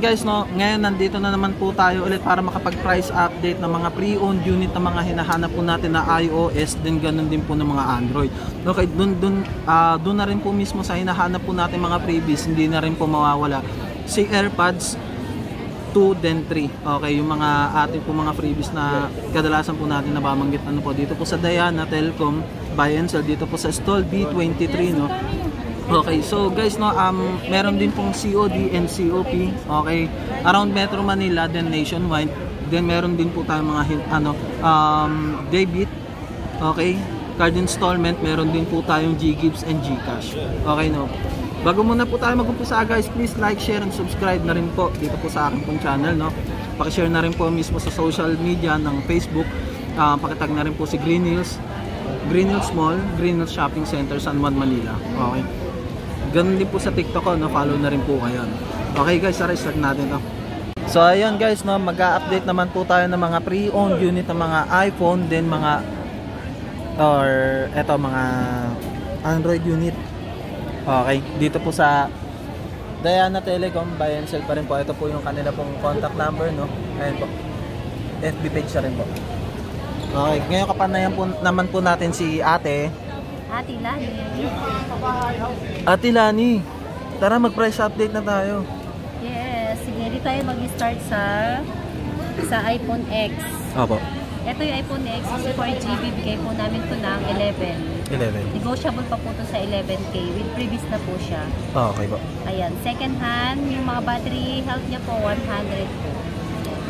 Guys, no, ngayon nandito na naman po tayo ulit para makapag-price update ng mga pre-owned unit na mga hinahanap po natin na iOS, din ganun din po ng mga Android. Okay, dun na rin po mismo sa hinahanap po natin mga freebies, hindi na rin po mawawala si AirPods 2 then 3. Okay, yung mga ating po mga freebies na kadalasan po natin nababanggit ano po dito po sa Diana Telecom buy and sell, dito po sa stall B23, no. Okay, so guys, no, meron din pong COD and COP, okay, around Metro Manila, then nationwide. Then meron din po tayong mga debit, okay, card installment, meron din po tayong GGives and GCash. Okay, no. Bago muna po tayo mag-umpisa, guys, please like, share and subscribe na rin po dito po sa aking pong channel, no. Paki-share na rin po mismo sa social media ng Facebook. Pakitag na rin po si Green Hills Mall, Green Hills Shopping Center, San Juan, Manila. Okay. Ganun din po sa TikTok ko, no? Follow na rin po kayo. Okay guys, start natin to. So ayun guys, no, mag-a-update naman po tayo ng mga pre-owned unit ng mga iPhone, then mga mga Android unit. Okay, dito po sa Diana Telecom buy and sell pa rin po. Ito po yung kanila pong contact number, no. Ayun po. FB page na rin po. Okay, ngayon kapanayan po naman po natin si Ate Lani. Ate Lani, tara mag-price update na tayo. Yes, sige, dito tayo mag-start sa iPhone X. Opo. Ito yung iPhone X, 64GB, bigay po namin to ng 11. Negotiable pa po to sa 11K, with previous na po siya. Okay po. Ayan, second hand, yung mga battery health niya po, 100 po.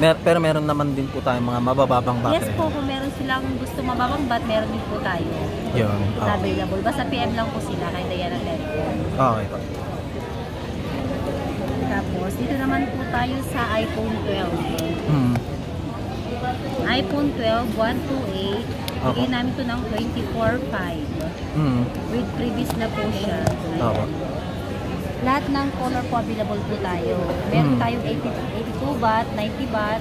Pero meron naman din po tayong mga mabababang battery. Yes po, kung meron silang gusto mababang meron din po tayo. Yun. Available. Basta PM lang po sila kay Diana Telecom. Okay po. Tapos, dito naman po tayo sa iPhone 12. iPhone 12, 128. Bigay namin to ng 24.5. With previous na po siya. Lahat ng color po available po tayo. Meron tayong 82 baht, 90 baht.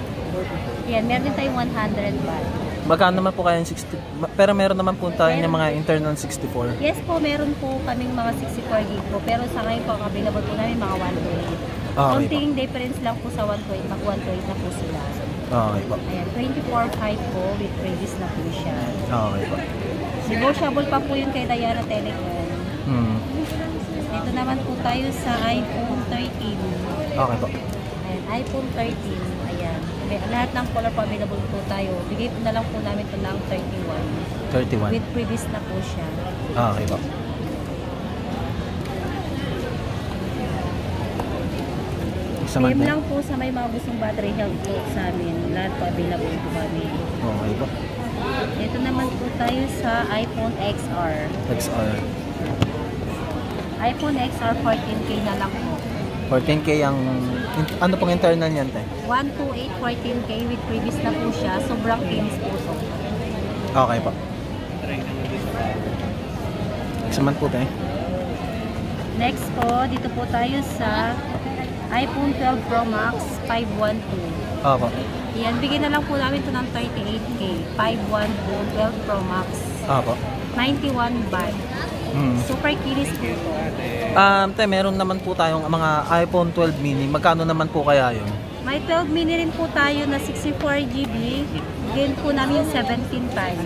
Yan, meron din tayong 100 baht. Magkano naman po kaya yung 60? Pero meron naman po tayo ng mga internal 64. Yes po, meron po kaming mga 64 gig po. Pero sa ngayon po, ang available po namin mga 128. Konting difference lang po sa 128. Mag-128 na po sila. Okay po. Ayan, 24.5 po with previous na po siya. Okay po. Negotiable pa po yun kay Diana Telecom. Dito naman po tayo sa iPhone 13. Okay po. Ayan, iPhone 13. Ayan. Lahat ng color po available po tayo. Bigay po na lang po namin ito ng 31. With previous na po siya. Okay po. Same lang po sa may mga gustong battery health po sa amin. Lahat po available po kami. Okay po. Ito naman po tayo sa iPhone XR. iPhone XR 14K na lang po. 14K ang ano pong internal niyan, te? 128 14K with previous na po siya. Sobrang cleans po to. Okay po. Saman po, te. Next po, dito po tayo sa iPhone 12 Pro Max 512. Opo. Yan, bigyan na lang po namin ito ng 38K. 512 12 Pro Max. Opo. 91 baht. Super kinis po ito. Te, meron naman po tayong mga iPhone 12 mini. Magkano naman po kaya yun? May 12 mini rin po tayo na 64GB. Bigyan po namin 17 times.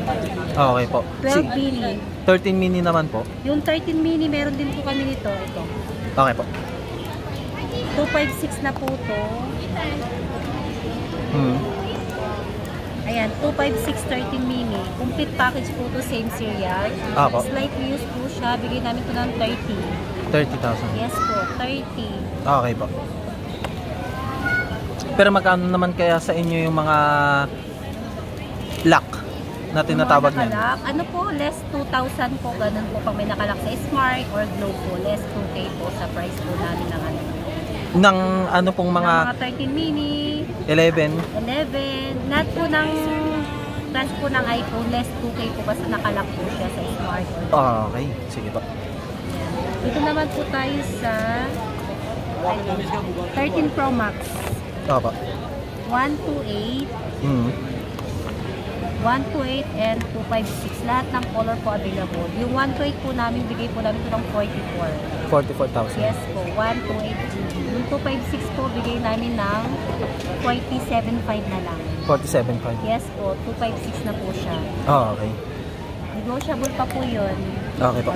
Okay po. 12 mini. 13 mini naman po. Yung 13 mini, meron din po kami nito. Ito. Okay po. 256 na po ito. Ayan, 256 13 mini. Complete package po ito, same serial. Slight reuse po siya. Bigay namin ito ng 30,000. Yes po, 30. Okay po. Pero magkano naman kaya sa inyo yung mga lock na tinatawag niyan? Ano po, less 2,000 po. Ganun po pag may nakalak sa Smart or Globe po. Less 2K po sa price po namin ng ano. Ng ano pong mga 13 mini, 11, lahat po ng class po ng iPhone, less 2K po basta nakalak po siya sa Smart. Okay, sige po. Dito naman po tayo sa 13 Pro Max. Opo. 128. 128 and 256. Lahat ng color po available. Yung 128 po namin, bigay po namin ito ng 44. 44,000. Yes po, 128GB. Yung 256 po, bigay namin ng 47.5 na lang. 47.5. Yes po, 256 na po siya. Oh, okay. Negotiable pa po yun. Okay po.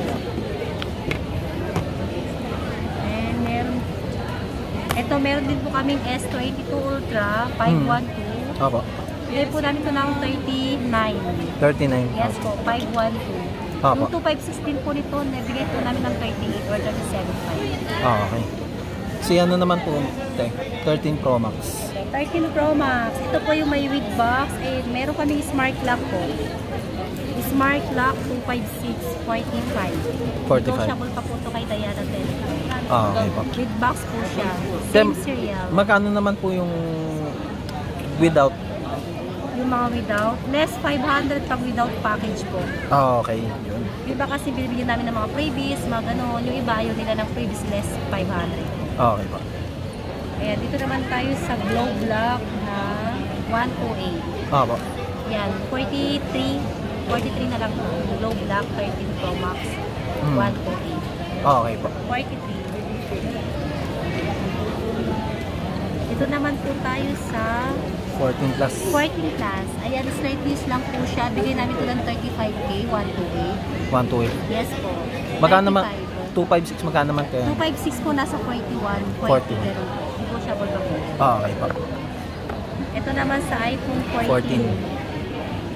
And meron din po kaming S22 Ultra 512. Opo. Bigay po namin ito ng 39. 39. Yes po, 512. Opo. Yung 256 din po nito, nabigay po namin ng 38 or 37.5. Oh, okay. Si ano naman po, 13 Pro Max. 13 Pro Max. Ito po yung may with box. And meron kaming smart lock po. Smart lock 256, 45. 45. Negotiable pa po ito kay Diana Telecom. Ah, okay po. With box po siya. Same serial. Magkano naman po yung without? Yung mga without, less 500 pag without package po. Ah, okay. Yun. Iba kasi binibigyan namin ng mga freebies, mga ganon. Yung iba, ayaw nila ng freebies less 500. Ah, okay po. Ayan, dito naman tayo sa Glow Block na 128. Ah, po. Yan, 43 na lang po. Glow Block 13 Pro Max 128. Ah, okay po. 43. Dito naman po tayo sa 14 plus. 14 plus. Ayan, straight news lang po siya. Bigay namin ito ng 35K, 128. 128. Yes po. Magkano naman? 35. 256 magkano naman kaya? 256 po nasa 41. 40. Pero negotiable pa po. Ah, okay po. Ito naman sa iPhone 14.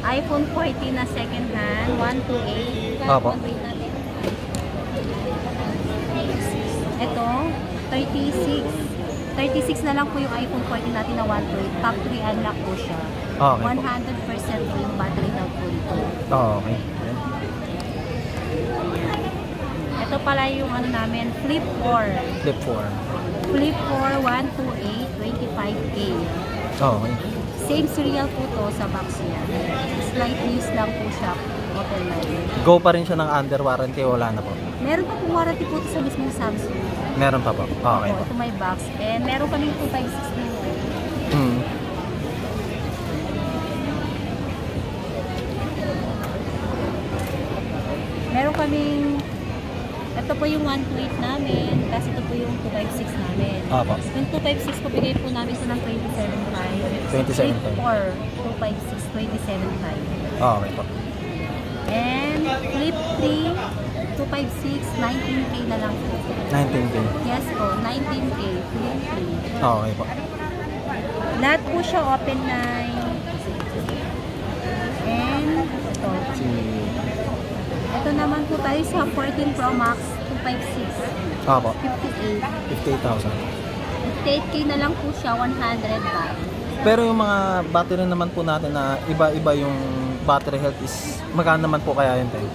iPhone 14 na second hand, 128. Opo. Ito, 36. 36 na lang po yung iPhone 14 natin na 128. Top 3 unlock po siya. Okay 100% po yung battery na po ito. Oh, okay. Ito pala yung ano namin, Flip 4. Flip 4. Flip 4, 128, 25K. Oh, okay. Same serial po to sa box niya. Slight news lang po siya. Okay na. Go pa rin siya ng under warranty, wala na po. Meron pa po warranty po sa mismong Samsung. Meron pa po. Okay po. Ito may box. And meron kaming 256 din. Meron kaming, ito po yung 128 namin, tapos ito po yung 256 namin. Opo. Yung 256 po, bigay po namin ito ng 27.5. 27.5. 4, 256, 27.5. Okay po. And Flip 3, 256, 19K na lang po. 19K. Yes po, 19K, Flip 3. Okay po. Lahat po siya open line. And ito. Ito naman po tayo sa 14 Pro Max 256. Opo. 58. 58,000. 58K na lang po siya, 100 baht. Pero yung mga battery naman po natin na iba-iba yung battery health is magkano naman po kaya yun tayo?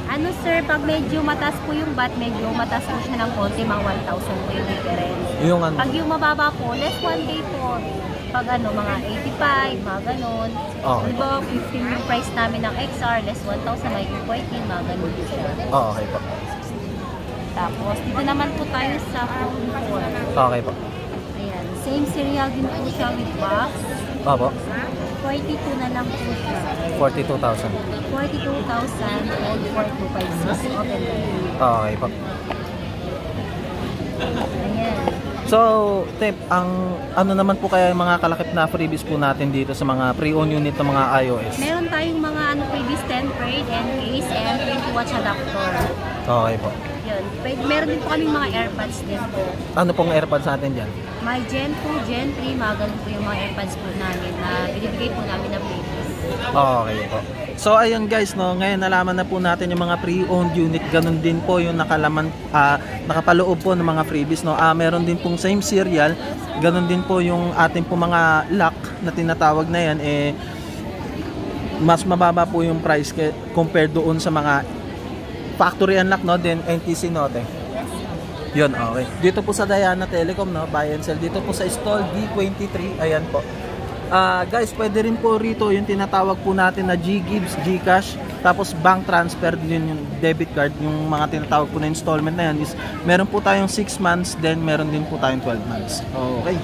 Ano sir, pag medyo mataas po yung bat, medyo mataas po siya ng konti, mga 1,000 po yung difference. Yung ano? Pag yung mababa po, less 1K po. Pag ano, mga 85, mga ganon. Okay. Diba, 15 yung price namin ng XR, less 1,000, may 14, mga ganon po siya. Oh, okay po. Tapos, dito naman po tayo sa phone 4. Okay po. Ayan, same serial din po siya with box. Opo. 42 na lang po siya. 42,000. 42,000 and 4256. Open line. Okay po. Ayan. So, Tep, ang ano naman po kaya yung mga kalakip na freebies po natin dito sa mga pre-owned unit ng mga iOS? Meron tayong mga ano, previous 10 braid and case and 20 watch adapter. Okay po. Yun. Meron din po kaming mga AirPods din po. Ano pong AirPods natin dyan? May Gen 2, Gen 3, mga ganun po yung mga AirPods po namin na binibigay po namin na freebies. Okay po. So ayun guys, no, ngayon nalaman na po natin yung mga pre-owned unit, ganun din po yung nakapaloob po ng mga freebies, no. Meron din pong same serial, ganun din po yung ating po mga lock na tinatawag na yan, mas mababa po yung price compared doon sa mga factory unlock, no, then NTC note. Yun, okay. Dito po sa Diana Telecom, no, buy and sell. Dito po sa stall D23, ayan po. Guys, pwede rin po rito yung tinatawag po natin na G-Gives, Gcash, tapos bank transfer din yung debit card, yung mga tinatawag po na installment na yan is meron po tayong 6 months, then meron din po tayong 12 months. Okay.